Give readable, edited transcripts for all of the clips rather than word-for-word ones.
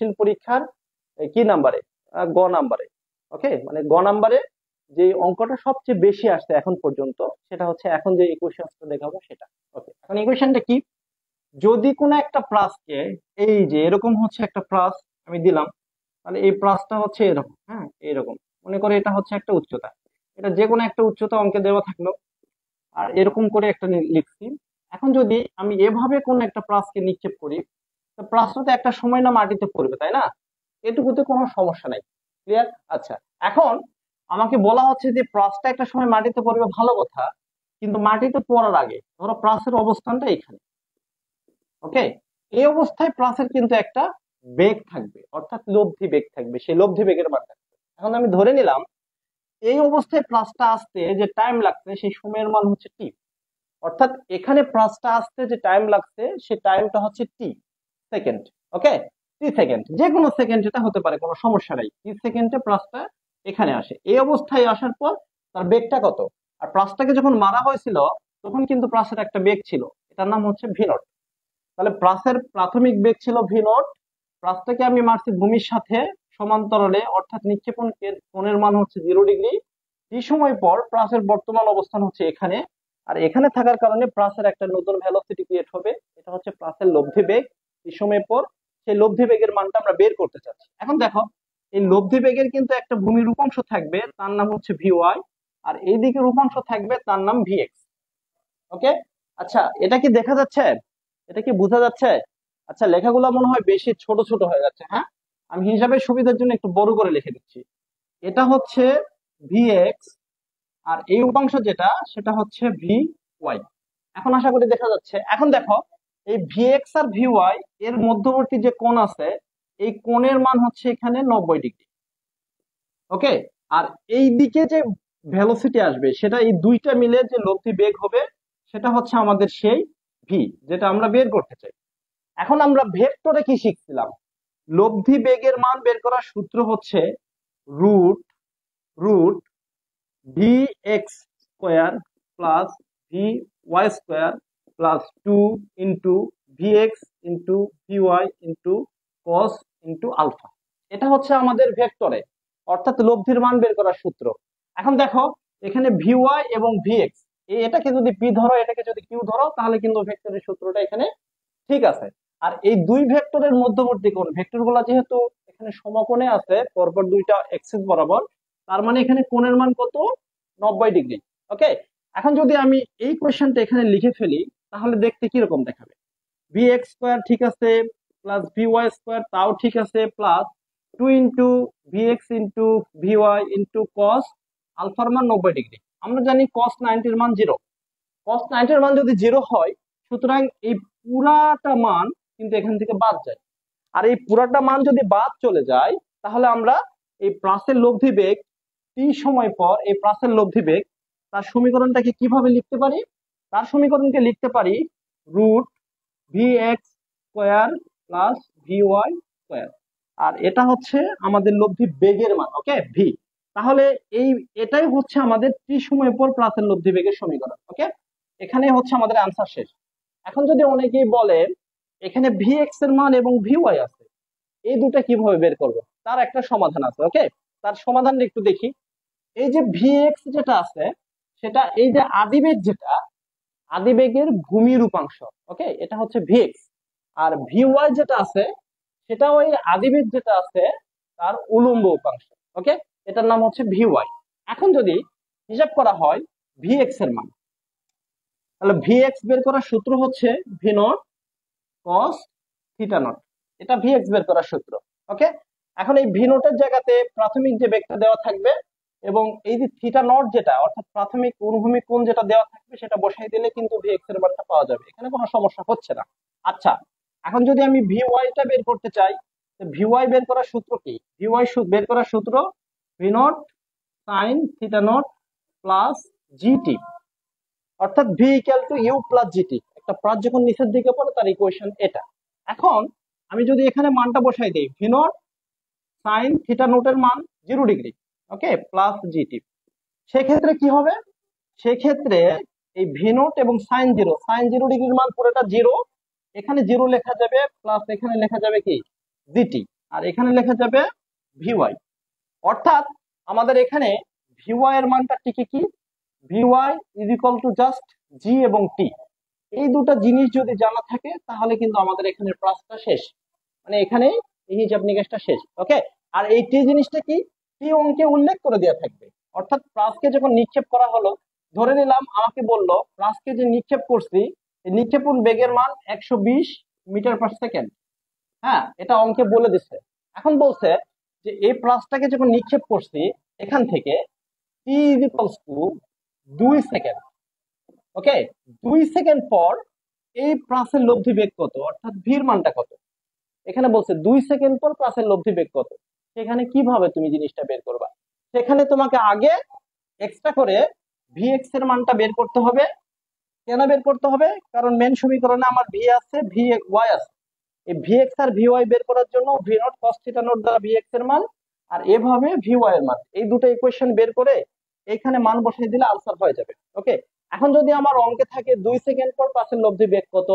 সৃজনশীল পরীক্ষার কি নাম্বারে, গ নাম্বারে। ওকে, মানে গ নাম্বারে যে অঙ্কটা সবচেয়ে বেশি আসছে এখন পর্যন্ত, সেটা হচ্ছে এখন যে ইকুয়েশনটা দেখাবো সেটা। ওকে, এখন ইকুয়েশনটা কি, যদি কোনো একটা প্লাসকে, এই যে এরকম হচ্ছে একটা প্লাস আমি দিলাম, তাহলে এই প্লাসটা হচ্ছে এরকম, হ্যাঁ এরকম, মনে করে এটা হচ্ছে একটা উচ্চতা, এটা যে কোনো একটা উচ্চতা অঙ্কে দেওয়া থাকলো, আর এরকম করে একটা লিখছি। এখন যদি আমি এভাবে কোন একটা প্লাসকে নিক্ষেপ করি, তো প্লাসটা তো একটা সময় না মাটিতে পড়বে, তাই না? এটুকুতে কোনো সমস্যা নাই। ক্লিয়ার? আচ্ছা, এখন আমাকে বলা হচ্ছে যে প্লাসটা একটা সময় মাটিতে পড়বে, ভালো কথা, কিন্তু মাটিতে পড়ার আগে ধরো প্লাসের অবস্থানটা এখানে। ওকে, এই অবস্থায় প্লাসের কিন্তু একটা বেগ থাকবে, অর্থাৎ লব্ধি বেগ থাকবে, সেই লব্ধি বেগের মান থাকবে। এখন আমি ধরে নিলাম এই অবস্থায় প্লাসটা আসতে যে টাইম লাগছে সেই সময়ের মান হচ্ছে টি, অর্থাৎ এখানে প্লাসটা আসতে যে টাইম লাগছে সেই টাইমটা হচ্ছে টি সেকেন্ড। ওকে, টি সেকেন্ড, যে কোনো সেকেন্ড এটা হতে পারে, কোনো সমস্যা নাই, টি সেকেন্ডে প্লাসটা এখানে আসে। এই অবস্থায় আসার পর তার বেগটা কত, আর প্লাসটাকে যখন মারা হয়েছিল তখন কিন্তু প্লাসের একটা বেগ ছিল, এটার নাম হচ্ছে ভি নট। তাহলে প্লাসের প্রাথমিক বেগ ছিল ভি নট, প্লাসটাকে আমি মারছি ভূমির সাথে সমান্তরালে, অর্থাৎ নিক্ষেপণ কোণের মান হচ্ছে 0 ডিগ্রি। এই সময় পর প্লাসের বর্তমান অবস্থান হচ্ছে এখানে, আর এখানে থাকার কারণে প্লাসের একটা নতুন ভেলোসিটি ক্রিয়েট হবে, এটা হচ্ছে প্লাসের লব্ধি বেগ। এই সময় পর সেই লব্ধি বেগের মানটা আমরা বের করতে চাচ্ছি। এখন দেখো, এই লব্ধি বেগের কিন্তু একটা ভূমি রূপাংশ থাকবে, তার নাম হচ্ছে ভি ওয়াই, আর এইদিকে রূপাংশ থাকবে, তার নাম ভি এক্স। ওকে, আচ্ছা এটা কি দেখা যাচ্ছে, এটা কি বোঝা যাচ্ছে? আচ্ছা, লেখাগুলো মনে হয় বেশি ছোট ছোট হয়ে যাচ্ছে, হ্যাঁ আমি হিসাবের সুবিধার জন্য একটু বড় করে লিখে দিচ্ছি। এটা হচ্ছে ভি এক্স, আর এই উপাংশ যেটা সেটা হচ্ছে ভি ওয়াই। এখন আশা করি দেখা যাচ্ছে। এখন দেখো, এই ভি এক্স আর ভি ওয়াই এর মধ্যবর্তী যে কোণ আছে, এই কোণের মান হচ্ছে এখানে 90 ডিগ্রি। ওকে, আর এই দিকে যে ভেলোসিটি আসবে সেটা এই দুইটা মিলে যে লব্ধি বেগ হবে, সেটা হচ্ছে আমাদের সেই ভি, যেটা আমরা বের করতে চাই। এখন আমরা ভেক্টরে কি শিখছিলাম, লব্ধি বেগের মান বের করার সূত্র হচ্ছে root root V X square plus V Y square plus 2 V X V Y cos alpha. এটা হচ্ছে আমাদের ভেক্টরে, অর্থাৎ লব্ধির মান বের করার সূত্র। এখন দেখো, এখানে ভি ওয়াই এবং ভি এক্স, এটাকে যদি পি ধরো, এটাকে যদি কিউ ধরো, তাহলে কিন্তু ভেক্টরের সূত্রটা এখানে ঠিক আছে। আর এই দুই ভেক্টরের মধ্যবর্তী কোণ, ভেক্টর গুলা যেহেতু এখানে সমকোণে আছে পরপর দুইটা এক্সিস বরাবর, তার মানে এখানে কোণের মান কত, 90 ডিগ্রি। ওকে, এখন যদি আমি এই কোয়েশ্চেনটা এখানে লিখে ফেলি, তাহলে দেখতে কিরকম দেখাবে, ভি এক্স স্কোয়ার ঠিক আছে, প্লাস ভি ওয়াই স্কোয়ার তাও ঠিক আছে, plus 2 V X V Y cos আলফার মান 90 ডিগ্রি। আমরা জানি কস 90-র মান 0, কস 90-র মান যদি 0 হয়, সুতরাং এই পুরাটা মান কিন্তু এখান থেকে বাদ যায়। আর এই পুরাটা মান যদি বাদ চলে যায়, তাহলে আমরা এই প্লাসের লব্ধি বেগ টি সময় পর, এই প্লাসের লব্ধি বেগ, তার সমীকরণটাকে কিভাবে লিখতে পারি, তার সমীকরণকে লিখতে পারি root V X square plus V Y square, আর এটা হচ্ছে আমাদের লব্ধি বেগের মান। ওকে, ভি, তাহলে এটাই হচ্ছে আমাদের টি সময় পর প্লাসের লব্ধি বেগের সমীকরণ। ওকে, এখানে হচ্ছে আমাদের আনসার শেষ। এখন যদি অনেকেই বলে এখানে ভি এক্স এর মান এবং ভি ওয়াই আছে, এই দুটা কিভাবে বের করব, তার একটা সমাধান আছে। ওকে, তার সমাধানটা একটু দেখি। এই যে ভি এক্স যেটা আছে, সেটা এই যে আদিবেগ, যেটা আদিবেগের ভূমি রূপাংশ। ওকে, এটা হচ্ছে ভি এক্স। আর ভি ওয়াই যেটা আছে, সেটা ওই আদিবেগ যেটা আছে তার উলম্ব উপাংশ। ওকে, এটার নাম হচ্ছে ভি ওয়াই। এখন যদি হিসাব করা হয় ভি এক্স এর মান, তাহলে ভি এক্স বের করার সূত্র হচ্ছে V naught cos theta not, এটা ভি এক্স বের করার সূত্র। ওকে, এখন এই ভি নটের জায়গাতে প্রাথমিক যে বেগটা দেওয়া থাকবে, এবং এই যে থিটা নট যেটা, অর্থাৎ প্রাথমিক অনুভূমিক কোণ যেটা দেওয়া থাকবে, সেটা বসাই দিলে কিন্তু ভি এক্স এর মানটা পাওয়া যাবে, এখানে কোনো সমস্যা হচ্ছে না। আচ্ছা, এখন যদি আমি ভি ওয়াইটা বের করতে চাই, ভি ওয়াই বের করার সূত্র কি, ভি ওয়াই বের করার সূত্র V naught sine theta naught plus GT, অর্থাৎ V equal to U plus GT. একটা প্লাস যখন নিচের দিকে পড়ে তার ইকুয়েশন এটা। এখন আমি যদি এখানে মানটা বসাই দিই, ভি নট সাইন থিটা নোটের মান 0 ডিগ্রি, ওকে, প্লাস জিটি, সেক্ষেত্রে কি হবে, সেক্ষেত্রে এই ভি নট এবং সাইন 0 ডিগ্রির মান পুরোটা 0, এখানে 0 লেখা যাবে, প্লাস এখানে লেখা যাবে কি জিটি, আর এখানে লেখা যাবে ভিওয়াই। অর্থাৎ আমাদের এখানে ভিওয়াই এর মানটা ঠিক কি, V Y is equal to just G এবং টি। এই দুটো জিনিস যদি জানা থাকে তাহলে কিন্তু আমাদের এখানে ক্লাসটা শেষ, মানে এখানে এই হিসাব নিকাশটা শেষ। ওকে, আর এই টি জিনিসটা কি, টি অঙ্কে উল্লেখ করে দেওয়া থাকবে। অর্থাৎ প্লাসকে যখন নিক্ষেপ করা হলো, ধরে নিলাম আমাকে বললো প্লাসকে যে নিক্ষেপ করছি, এই নিক্ষেপণ বেগের মান 120 মিটার পার সেকেন্ড। হ্যাঁ, এটা অঙ্কে বলে দিচ্ছে। এখন বলছে যে এই প্লাসটাকে যখন নিক্ষেপ করছি এখান থেকে T is equals to 2 second. Okay, 2 second পর এই প্লাসের লব্ধি বেগ কত, অর্থাৎ ভির মানটা কত। এখানে বলছে 2 সেকেন্ড পর প্লাসের লব্ধি বেগ কত। সেখানে কিভাবে তুমি জিনিসটা বের করবা, সেখানে তোমাকে আগে এক্সট্রা করে ভিএক্স এর মানটা বের করতে হবে। কেন বের করতে হবে, কারণ মেন সমীকরণে আমার ভি আছে, ভি ওয়াই আছে। এই ভিএক্স আর ভিওয়াই বের করার জন্য V naught cos theta not দ্বারা ভিএক্স এর মান, আর এভাবে ভিওয়াই এর মান, এই দুটো ইকুয়েশন বের করে এখানে মান বসিয়ে দিলে আনসার হয়ে যাবে। ওকে, এখন যদি আমার অঙ্কে থাকে 2 সেকেন্ড পর প্লাসের লব্ধি বেগ কত,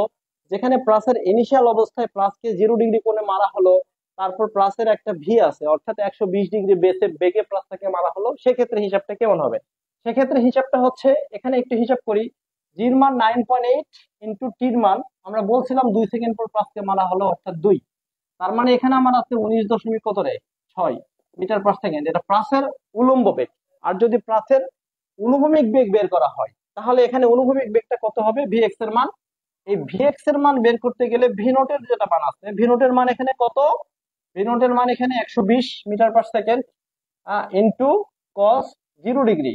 যেখানে প্লাসের ইনিশিয়াল অবস্থায় প্লাসকে 0 ডিগ্রি কোণে মারা হলো, তারপর প্লাসের একটা ভি আছে, অর্থাৎ 120 ডিগ্রি বেসে বেগে প্লাসটাকে মারা হলো, সেক্ষেত্রে হিসাবটা কেমন হবে। সেক্ষেত্রে হিসাবটা হচ্ছে, এখানে একটু হিসাব করি, জির মান 9.8 ইন্টু টির মান আমরা বলছিলাম 2 সেকেন্ড পর প্লাসকে মারা হলো, অর্থাৎ 2। তার মানে এখানে আমার আছে 19 দশমিক কত রে 6 মিটার পার সেকেন্ড। এটা প্লাসের উলম্ব বেগ। আর যদি প্লাসের অনুভূমিক বেগ বের করা হয় তাহলে এখানে অনুভূমিক বেগটা কত হবে, ভিএক্স এর মান। এই ভিএক্স এর মান বের করতে গেলে ভি নোটের যেটা মান আছে, ভি নোটের মান এখানে কত, ভি নোটের মান এখানে 120 metre per second into cos 0 degree.